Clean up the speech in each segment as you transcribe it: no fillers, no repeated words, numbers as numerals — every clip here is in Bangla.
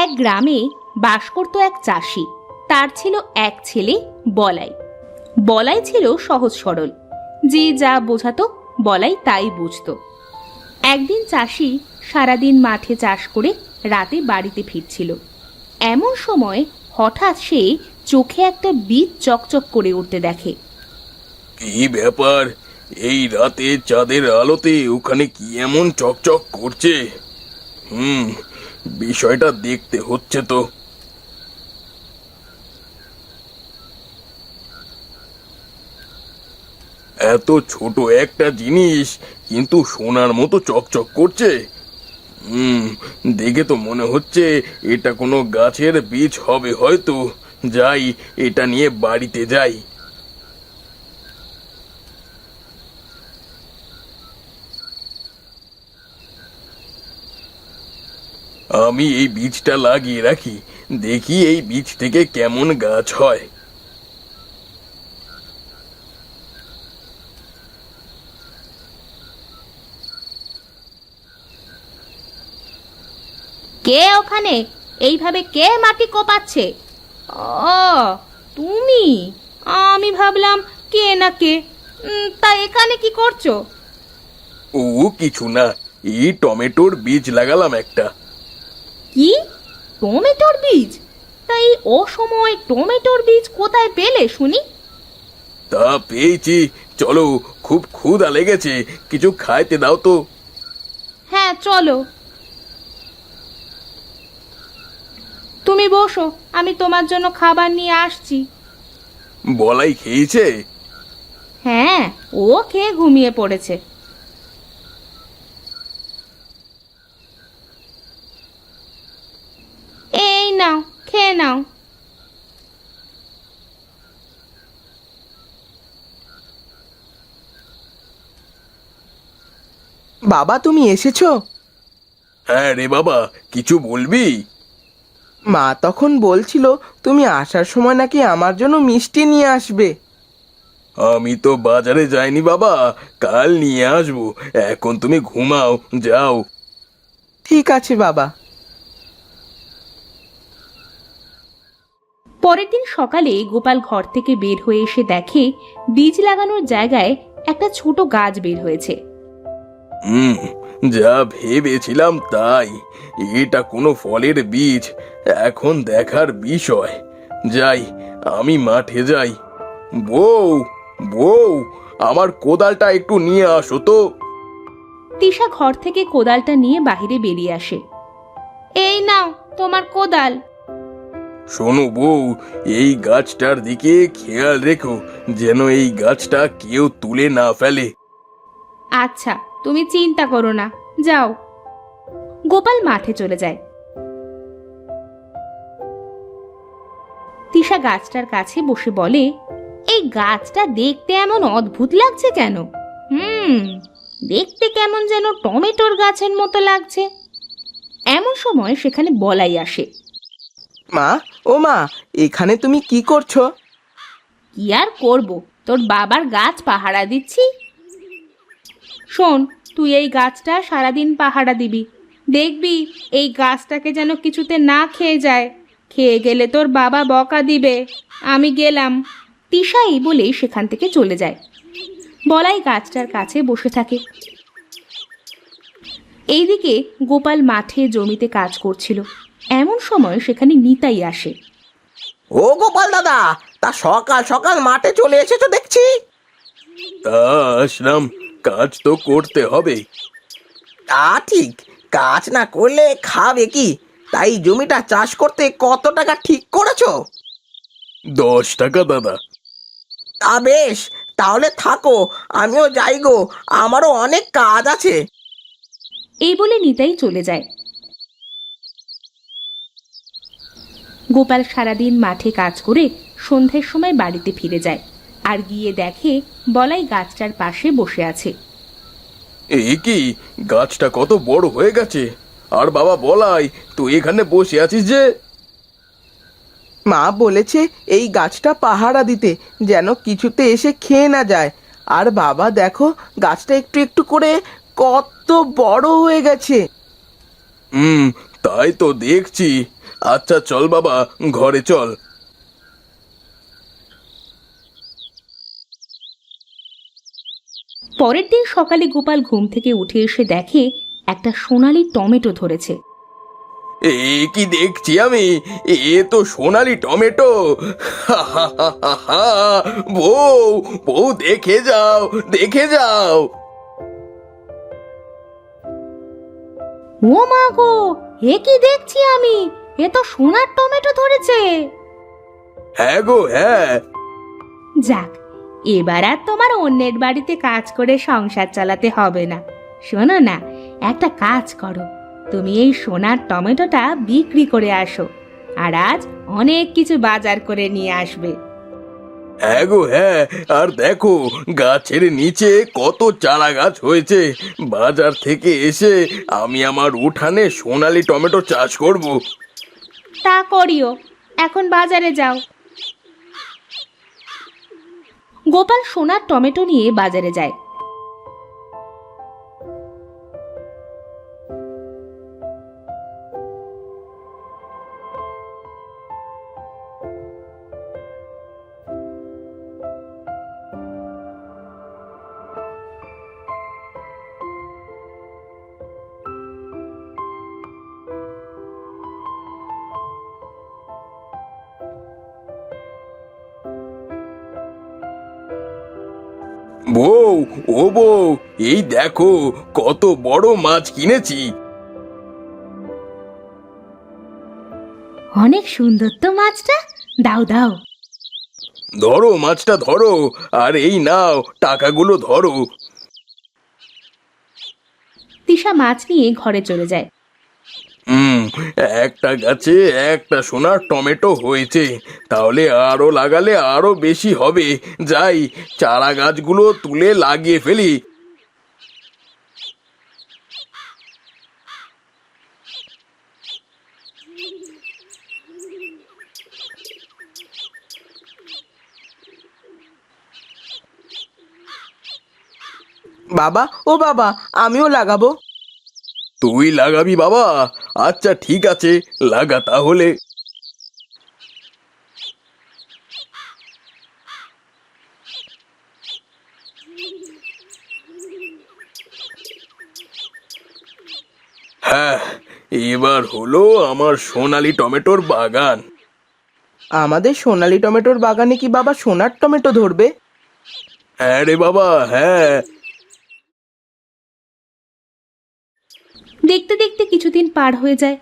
এক গ্রামে বাস করত এক চাষি। তার ছিল এক ছেলে বলাই। বলাই ছিল সহজ সরল, যে যা বোঝাতো বলাই তাই বুঝতো। একদিন চাষি সারাদিন মাঠে চাষ করে রাতে বাড়িতে ফিরছিল। এমন সময় হঠাৎ সে চোখে একটা বীজ চকচক করে উঠতে দেখে। কি ব্যাপার, এই রাতে চাঁদের আলোতে ওখানে কি এমন চকচক করছে? বিষয়টা দেখতে হচ্ছে তো। এত ছোট একটা জিনিস কিন্তু সোনার মতো চকচক করছে। দেখে তো মনে হচ্ছে এটা কোনো গাছের বীজ হবে হয়তো। যাই, এটা নিয়ে বাড়িতে যাই। আমি এই বীজটা লাগিয়ে রাখি, দেখি এই বীজ থেকে কেমন গাছ হয়। কে ওখানে? এইভাবে কে মাটি কোপাচ্ছে? ও তুমি? আমি ভাবলাম কে না কে। তা এখানে কি করছো? ও কিছু না, এই টমেটোর বীজ লাগালাম একটা। কি? টমেটোর বীজ? তাই অসময় টমেটোর বীজ কোথায় পেলে শুনি? তা পেয়েছি, চলো, খুব ক্ষুধা লেগেছে, কিছু খাইতে দাও তো। হ্যাঁ চলো, তুমি বসো, আমি তোমার জন্য খাবার নিয়ে আসছি। বলাই খেয়েছে? হ্যাঁ, ও খেয়ে ঘুমিয়ে পড়েছে। এই নাও, খেয়ে নাও। বাবা, তুমি এসেছো? হ্যাঁ রে বাবা, কিছু বলবি? মা তখন বলছিল তুমি আসার সময় নাকি আমার জন্য মিষ্টি নিয়ে আসবে। আমি তো বাজারে যাইনি বাবা, কাল নিয়ে আসবো। এখন তুমি ঘুমাও, যাও। ঠিক আছে বাবা। পরের দিন সকালে গোপাল ঘর থেকে বের হয়ে এসে দেখে বীজ লাগানোর জায়গায় একটা ছোট গাছ বের হয়েছে। যা ভেবেছিলাম তাই, এটা কোনো ফলের বীজ। এখন দেখার বিষয়। যাই, আমি মাঠে যাই। বউ, বউ, আমার কোদালটা একটু নিয়ে আসো তো। তিশা ঘর থেকে কোদালটা নিয়ে বাইরে বেরিয়ে আসে। এই নাও তোমার কোদাল। শোনো বউ, এই গাছটার দিকে খেয়াল রেখো, যেন এই গাছটা কেউ তুলে না ফেলে। আচ্ছা, তুমি চিন্তা করো না, যাও। গোপাল মাঠে চলে যায়। তিশা গাছটার কাছে বসে বলে, এই গাছটা দেখতে এমন অদ্ভুত লাগছে কেন? দেখতে কেমন যেন টমেটোর গাছের মতো লাগছে। এমন সময় সেখানে বলাই আসে। মা, ও মা, এখানে তুমি কি করছো? কি আর করব, তোর বাবার গাছ পাহারা দিচ্ছি। শোন, তুই এই গাছটা সারাদিন পাহারা দিবি। দেখবি এই গাছটাকে যেন কিছুতে না খেয়ে যায়। খেয়ে গেলে তোর বাবা বকা দিবে। আমি গেলাম। তিশাই বলে সেখান থেকে চলে যায়। বলাই গাছটার কাছে বসে থাকে। এইদিকে গোপাল মাঠে জমিতে কাজ করছিল। এমন সময় সেখানে নিতাই আসে। ও গোপাল দাদা, তা সকাল সকাল মাঠে চলে এসেছো দেখছি। তা আসলাম, কাজ তো করতে হবে। তা ঠিক, কাজ না করলে খাবে কি? তাই জমিটা চাষ করতে কত টাকা ঠিক করেছো? 10 টাকা দাদা। তা বেশ, তাহলে থাকো, আমিও যাই গো, আমারও অনেক কাজ আছে। এই বলে নিতাই চলে যায়। গোপাল সারাদিন মাঠে কাজ করে সন্ধ্যের সময় বাড়িতে ফিরে যায়। আর গিয়ে দেখে বলাই গাছটার পাশে বসে আছে। এই কি, গাছটা কত বড় হয়ে গেছে! আর বাবা বলাই, তুই এখানে বসে আছিস যে? মা বলেছে এই গাছটা পাহারা দিতে, যেন কিছুতে এসে খেয়ে না যায়। আর বাবা দেখো, গাছটা একটু একটু করে কত বড় হয়ে গেছে। তাই তো দেখছি। আচ্ছা চল বাবা, ঘরে চল। পরের দিন সকালে গোপাল ঘুম থেকে উঠে এসে দেখে একটা সোনালী টমেটো ধরেছে। এ কি দেখছি আমি? এ তো সোনালি টমেটো! হা হা হা হা হা! বউ, বউ, দেখে যাও, দেখে যাও। ও মা গো, এ কি দেখছি আমি? এ তো সোনার টমেটো ধরেছে। হ্যাঁ গো, হ্যাঁ। যাক, এবার আর তোমার অন্যের বাড়িতে কাজ করে সংসার চালাতে হবে না। শোনো না, একটা কাজ করো, তুমি এই সোনার টমেটোটা বিক্রি করে আসো, আর আজ অনেক কিছু বাজার করে নিয়ে আসবে। হ্যাঁ গো, হ্যাঁ। আর দেখো, গাছের নিচে কত চারা গাছ হয়েছে। বাজার থেকে এসে আমি আমার উঠানে সোনালি টমেটো চাষ করব। তা করিও, এখন বাজারে যাও। গোপাল সোনার টমেটো নিয়ে বাজারে যায়। বউ, ও বউ, এই দেখো কত বড় মাছ কিনেছি। অনেক সুন্দর তো মাছটা, দাও দাও। ধরো মাছটা, ধরো। আর এই নাও, টাকাগুলো ধরো। তিশা মাছ নিয়ে ঘরে চলে যায়। হুম, একটা গাছে একটা সোনার টমেটো হয়েছে, তাহলে আরো লাগালে আরো বেশি হবে। যাই, চারা গাছগুলো তুলে লাগিয়ে ফেলি। বাবা, ও বাবা, আমিও লাগাবো। তুই লাগাবি বাবা? আচ্ছা ঠিক আছে, লাগা তাহলে। হ্যাঁ, এবার হলো আমার সোনালি টমেটোর বাগান। আমাদের সোনালী টমেটোর বাগানে কি বাবা সোনার টমেটো ধরবে? হ্যাঁ রে বাবা, হ্যাঁ। দেখতে দেখতে কিছুদিন পার হয়ে যায়।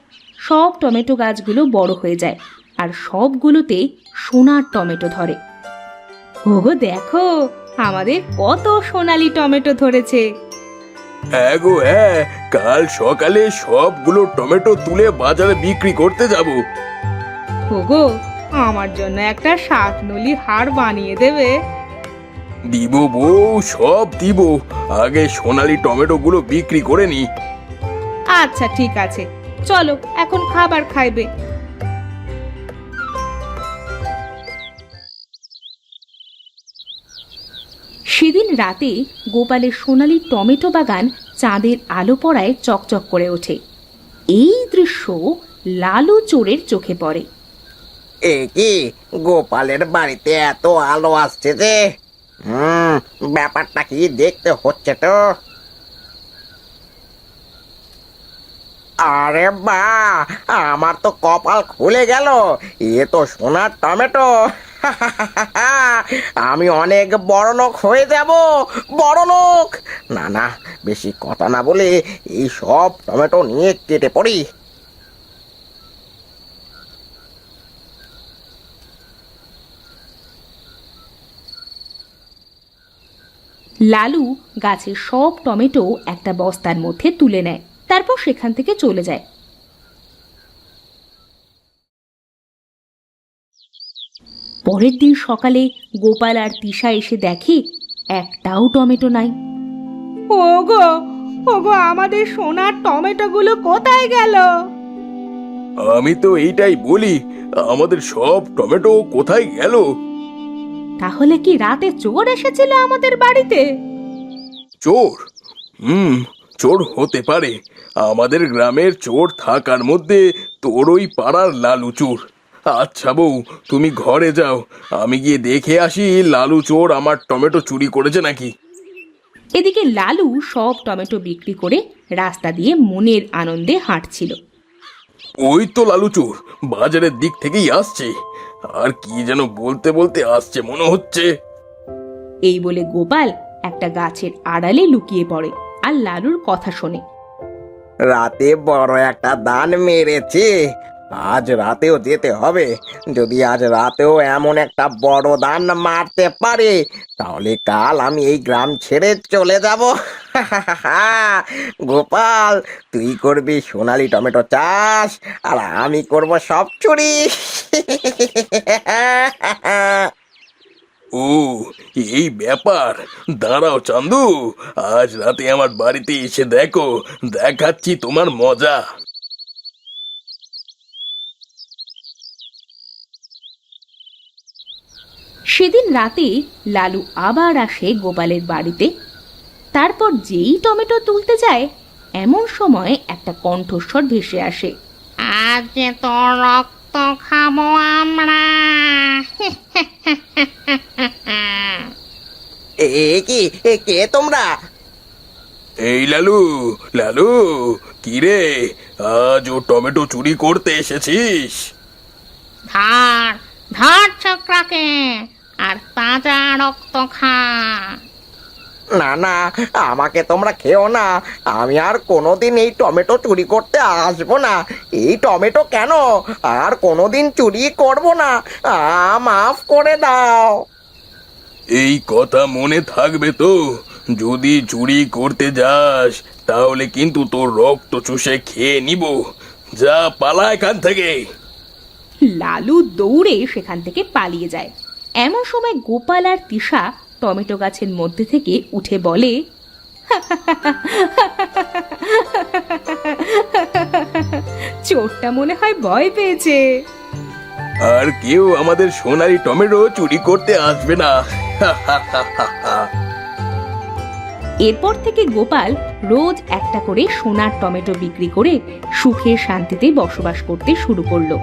সব টমেটো গাছগুলো বড় হয়ে যায়, আর সবগুলোতে সোনার টমেটো ধরে। ওগো দেখো, আমাদের কত সোনালী টমেটো ধরেছে। হ্যাঁ গো, হ্যাঁ। কাল সকালে সবগুলো টমেটো তুলে বাজারে বিক্রি করতে যাব। ওগো, আমার জন্য একটা শাকনলি হার বানিয়ে দেবে? দিব বউ, সব দিব। আগে সোনালি টমেটো গুলো বিক্রি করে নি। আচ্ছা ঠিক আছে, চলো এখন খাবার খাইবে। সেদিন রাতে গোপালের সোনালী টমেটো বাগান চাঁদের আলো পড়ায় চকচক করে ওঠে। এই দৃশ্য লালু চোরের চোখে পড়ে। এ কি, গোপালের বাড়িতে এত আলো আসছে যে? ব্যাপারটা কি দেখতে হচ্ছে তো। আরে বা, আমার তো কপাল খুলে গেল। এ তো সোনার টমেটো। আমি অনেক বড় লোক হয়ে যাব, বড় লোক। না না, বেশি কথা না বলে এই সব টমেটো নিয়ে কেটে পড়ি। লালু গাছের সব টমেটো একটা বস্তার মধ্যে তুলে নেয়, তারপর সেখান থেকে চলে যায়। পরের দিন সকালে গোপাল আর তিশা এসে দেখে একটাও টমেটো নাই। ওগো, ওগো, আমাদের সোনার টমেটোগুলো কোথায় গেল? আমি তো এইটাই বলি, আমাদের সব টমেটো কোথায় গেল? তাহলে কি রাতে চোর এসেছিল আমাদের বাড়িতে? চোর? চোর হতে পারে। আমাদের গ্রামের চোর থাকার মধ্যে তোর ওই পাড়ার লালু চোর। আচ্ছা বউ, তুমি ঘরে যাও, আমি গিয়ে দেখে আসি লালু চোর আমার টমেটো চুরি করেছে নাকি। এদিকে লালু সব টমেটো বিক্রি করে রাস্তা দিয়ে মনের আনন্দে হাঁটছিল। ওই তো লালু চোর বাজারের দিক থেকেই আসছে, আর কি যেন বলতে বলতে আসছে মনে হচ্ছে। এই বলে গোপাল একটা গাছের আড়ালে লুকিয়ে পড়ে আর লালুর কথা শোনে। রাতে বড় একটা দান মেরেছে, আজ রাতেও যেতে হবে। যদি আজ রাতেও এমন একটা বড় দান মারতে পারে, তাহলে কাল আমি এই গ্রাম ছেড়ে চলে যাব। গোপাল, তুই করবি সোনালি টমেটো চাষ, আর আমি করব সব চুরি। ও, এই ব্যাপার। দাঁড়াও চান্দু, আজ রাতে আমার বাড়িতে এসে দেখো, দেখাচ্ছি তোমার মজা। সেদিন রাতে লালু আবার আসে গোপালের বাড়িতে। তারপর যেই টমেটো তুলতে যায়, এমন সময় একটা কণ্ঠস্বর ভেসে আসে। আজ যে তোর রক্ত খাবো আমরা। কে তোমরা? এই লালু, লালু, কি রে, আজ ও টমেটো চুরি করতে এসেছিস? ধর ধর ছোকরাকে, আর তাজা রক্ত খা। না না, আমাকে তোমরা খেও না। আমি আর কোনোদিন এই টমেটো চুরি করতে আসবো না। এই টমেটো কেন, আর কোনোদিন চুরি করব না। মাফ করে দাও। এই কথা মনে থাকবে তো, যদি চুরি করতে যাস তাহলে কিন্তু তোর রক্ত চুষে খেয়ে নিব। যা, পালা এখান থেকে। লালু দৌড়ে সেখান থেকে পালিয়ে যায়। এমন সময় গোপাল আর তিশা টমেটো গাছের মধ্যে থেকে উঠে বলে, চোরটা মনে হয় ভয় পেয়েছে। আর কেউ আমাদের সোনালি টমেটো চুরি করতে আসবে না। এরপর থেকে গোপাল রোজ একটা করে সোনার টমেটো বিক্রি করে সুখে শান্তিতে বসবাস করতে শুরু করলো।